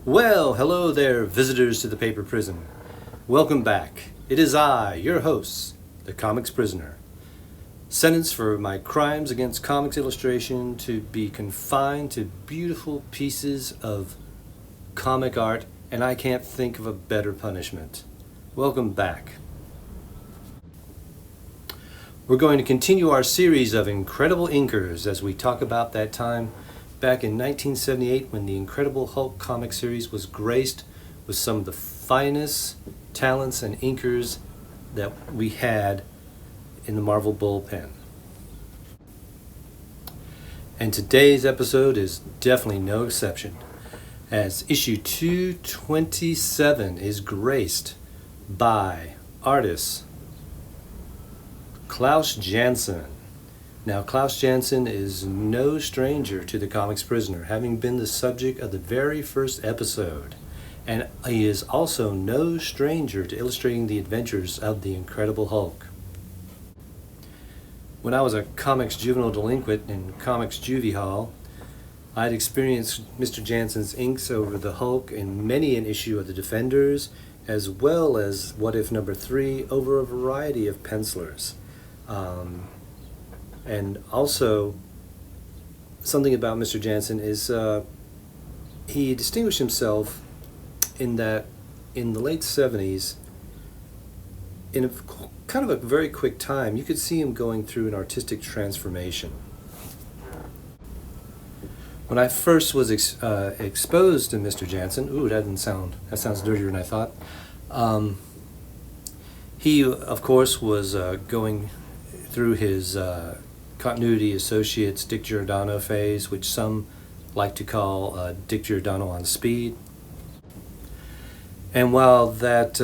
Well, hello there, visitors to the paper prison. Welcome back. It is I, your host, the Comics Prisoner. Sentenced for my crimes against comics illustration to be confined to beautiful pieces of comic art, and I can't think of a better punishment. Welcome back. We're going to continue our series of incredible inkers as we talk about that time back in 1978 when the Incredible Hulk comic series was graced with some of the finest talents and inkers that we had in the Marvel bullpen. And today's episode is definitely no exception, as issue 227 is graced by artist Klaus Janson. Now, Klaus Janson is no stranger to the Comics Prisoner, having been the subject of the very first episode. And he is also no stranger to illustrating the adventures of the Incredible Hulk. When I was a comics juvenile delinquent in Comics Juvie Hall, I had experienced Mr. Janson's inks over the Hulk in many an issue of the Defenders, as well as What If number 3 over a variety of pencilers. And also, something about Mr. Janson is he distinguished himself in that in the late 70s, in a kind of a very quick time, you could see him going through an artistic transformation. When I first was exposed to Mr. Janson, that sounds dirtier than I thought. He, of course, was going through his Continuity Associates Dick Giordano phase, which some like to call Dick Giordano on speed. And while that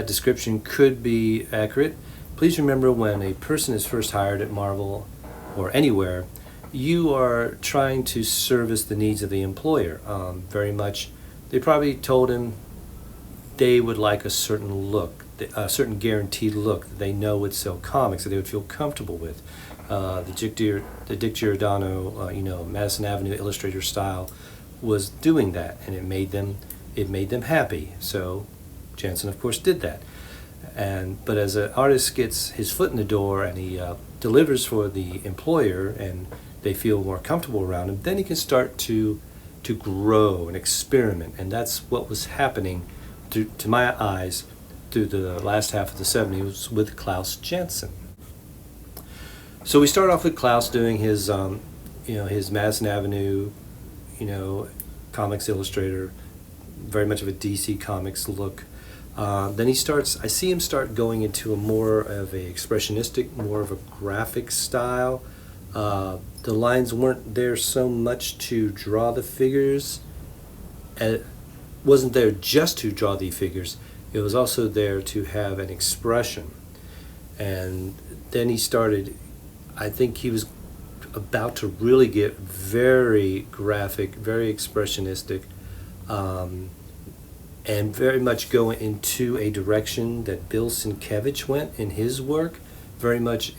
description could be accurate, please remember when a person is first hired at Marvel or anywhere, you are trying to service the needs of the employer. Very much, they probably told him they would like a certain look, a certain guaranteed look that they know would sell comics, that they would feel comfortable with. The Dick Giordano, Madison Avenue illustrator style was doing that, and it made them happy. So Janson, of course, did that. But as an artist gets his foot in the door and he delivers for the employer, and they feel more comfortable around him, then he can start to grow and experiment, and that's what was happening to my eyes through the last half of the 70s with Klaus Janson. So we start off with Klaus doing his his Madison Avenue, comics illustrator, very much of a DC Comics look. Then I see him start going into a more of a expressionistic, more of a graphic style. The lines weren't there so much to draw the figures. It wasn't there just to draw the figures. It was also there to have an expression. And then he started, I think he was about to really get very graphic, very expressionistic, and very much go into a direction that Bill Sienkiewicz went in his work, very much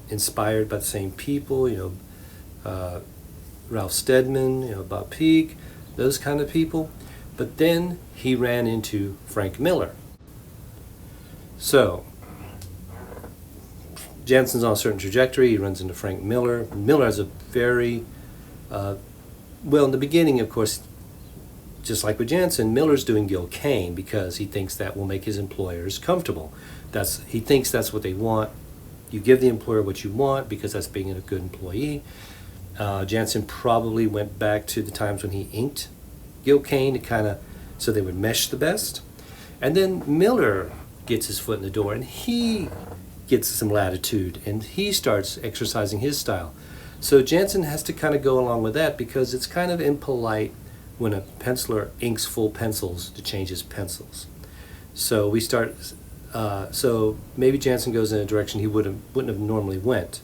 inspired by the same people, Ralph Steadman, Bob Peak, those kind of people. But then he ran into Frank Miller. So Janson's on a certain trajectory. He runs into Frank Miller. Miller has a very, in the beginning, of course, just like with Janson, Miller's doing Gil Kane because he thinks that will make his employers comfortable. He thinks that's what they want. You give the employer what you want because that's being a good employee. Janson probably went back to the times when he inked Gil Kane so they would mesh the best. And then Miller gets his foot in the door and he gets some latitude and he starts exercising his style. So Janson has to kind of go along with that because it's kind of impolite when a penciler inks full pencils to change his pencils. So so maybe Janson goes in a direction he wouldn't have normally went.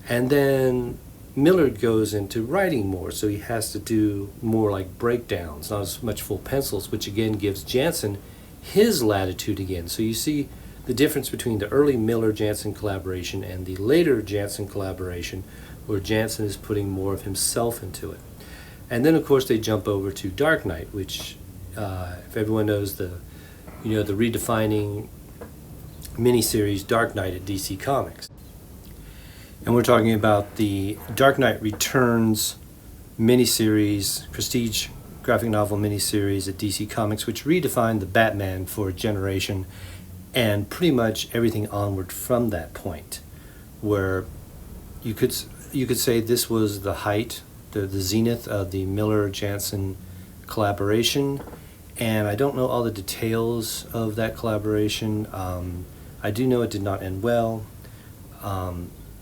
And then Miller goes into writing more, so he has to do more like breakdowns, not as much full pencils, which again gives Janson his latitude again. So you see the difference between the early Miller-Janson collaboration and the later Janson collaboration, where Janson is putting more of himself into it. And then of course they jump over to Dark Knight, which if everyone knows the redefining miniseries Dark Knight at DC Comics. And we're talking about the Dark Knight Returns miniseries, prestige graphic novel miniseries at DC Comics, which redefined the Batman for a generation and pretty much everything onward from that point, where you could say this was the height, the zenith of the Miller-Janson collaboration. And I don't know all the details of that collaboration. I do know it did not end well.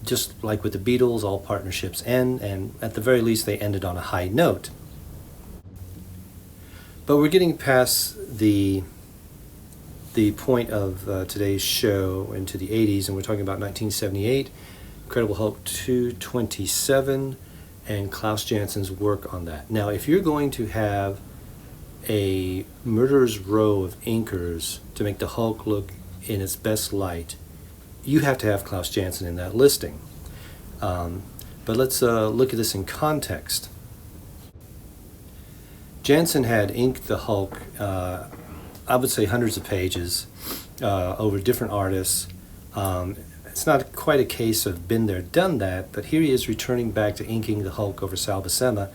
Just like with the Beatles, all partnerships end, and at the very least they ended on a high note. But we're getting past the point of today's show into the 80s, and we're talking about 1978, Incredible Hulk 227, and Klaus Janson's work on that. Now, if you're going to have a murderer's row of inkers to make the Hulk look in its best light, you have to have Klaus Janson in that listing. But let's look at this in context. Janson had inked the Hulk, I would say hundreds of pages over different artists. It's not quite a case of been there, done that, but here he is returning back to inking the Hulk over Sal Buscema,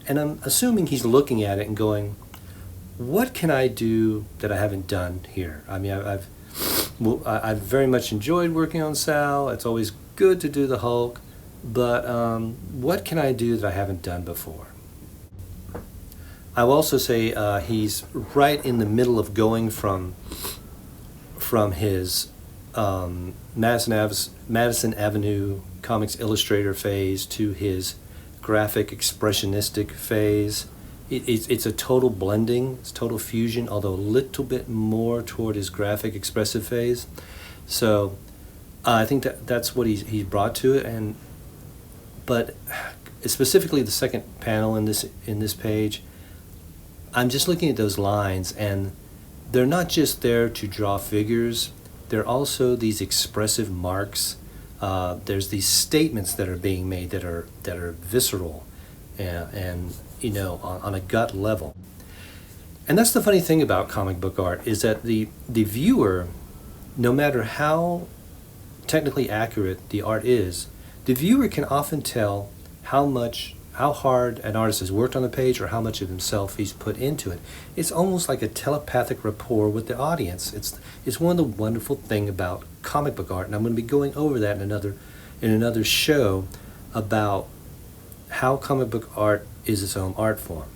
and I'm assuming he's looking at it and going, what can I do that I haven't done here? I mean, I've very much enjoyed working on Sal. It's always good to do the Hulk, but what can I do that I haven't done before? I will also say he's right in the middle of going from his Madison Avenue Comics Illustrator phase to his graphic expressionistic phase. It's a total blending, it's total fusion, although a little bit more toward his graphic expressive phase. So I think that's what he's brought to it. But specifically the second panel in this page, I'm just looking at those lines, and they're not just there to draw figures. They're also these expressive marks. There's these statements that are being made that are visceral and on a gut level. And that's the funny thing about comic book art, is that the viewer, no matter how technically accurate the art is, the viewer can often tell how hard an artist has worked on the page or how much of himself he's put into it. It's almost like a telepathic rapport with the audience. It's one of the wonderful things about comic book art, and I'm going to be going over that in another show about how comic book art is its own art form.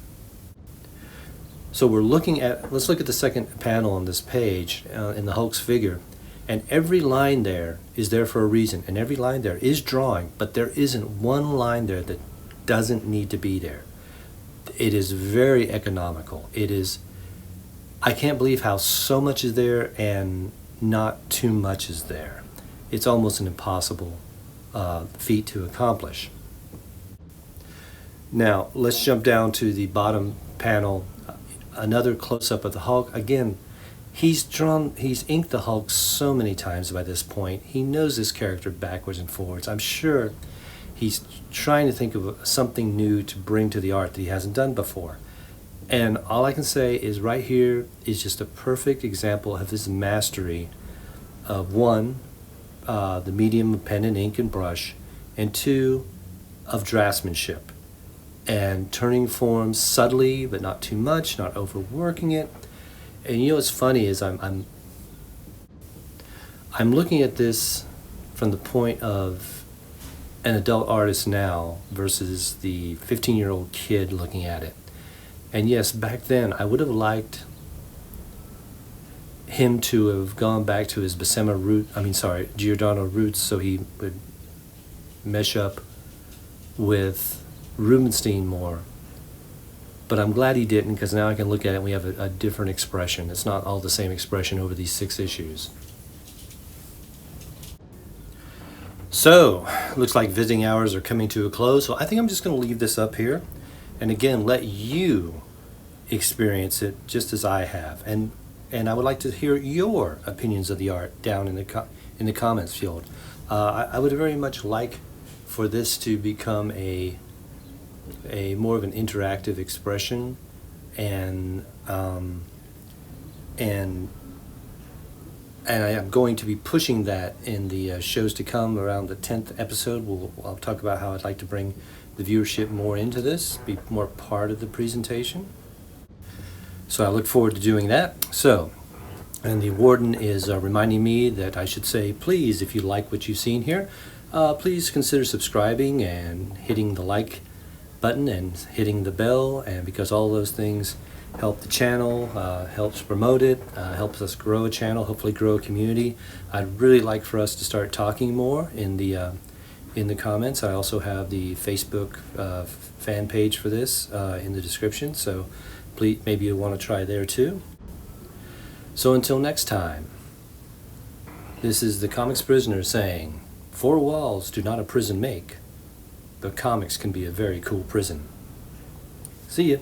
So let's look at the second panel on this page in the Hulk's figure, and every line there is there for a reason, and every line there is drawing, but there isn't one line there that doesn't need to be there. It is very economical. I can't believe how so much is there and not too much is there. It's almost an impossible feat to accomplish. Now, let's jump down to the bottom panel, another close-up of the Hulk. Again, he's inked the Hulk so many times by this point. He knows this character backwards and forwards. I'm sure he's trying to think of something new to bring to the art that he hasn't done before. And all I can say is right here is just a perfect example of his mastery of one, the medium of pen and ink and brush, and two, of draftsmanship. And turning forms subtly, but not too much, not overworking it. And what's funny is I'm looking at this from the point of an adult artist now versus the 15-year-old kid looking at it. And yes, back then I would have liked him to have gone back to his Giordano roots, so he would mesh up with Rubenstein more. But I'm glad he didn't, because now I can look at it and we have a different expression. It's not all the same expression over these 6 issues. So, looks like visiting hours are coming to a close, so I think I'm just going to leave this up here. And again, let you experience it just as I have. And I would like to hear your opinions of the art down in the comments field. I would very much like for this to become a more of an interactive expression, and and I am going to be pushing that in the shows to come. Around the 10th episode, I'll talk about how I'd like to bring the viewership more into this, be more part of the presentation. So I look forward to doing that. So, and the warden is reminding me that I should say, please, if you like what you've seen here, please consider subscribing and hitting the like button and hitting the bell, and because all those things help the channel, helps promote it, helps us grow a channel, hopefully grow a community. I'd really like for us to start talking more in the comments. I also have the Facebook fan page for this in the description, so please, maybe you'll want to try there too. So until next time, this is the Comics Prisoner saying, 4 walls do not a prison make, but comics can be a very cool prison. See ya.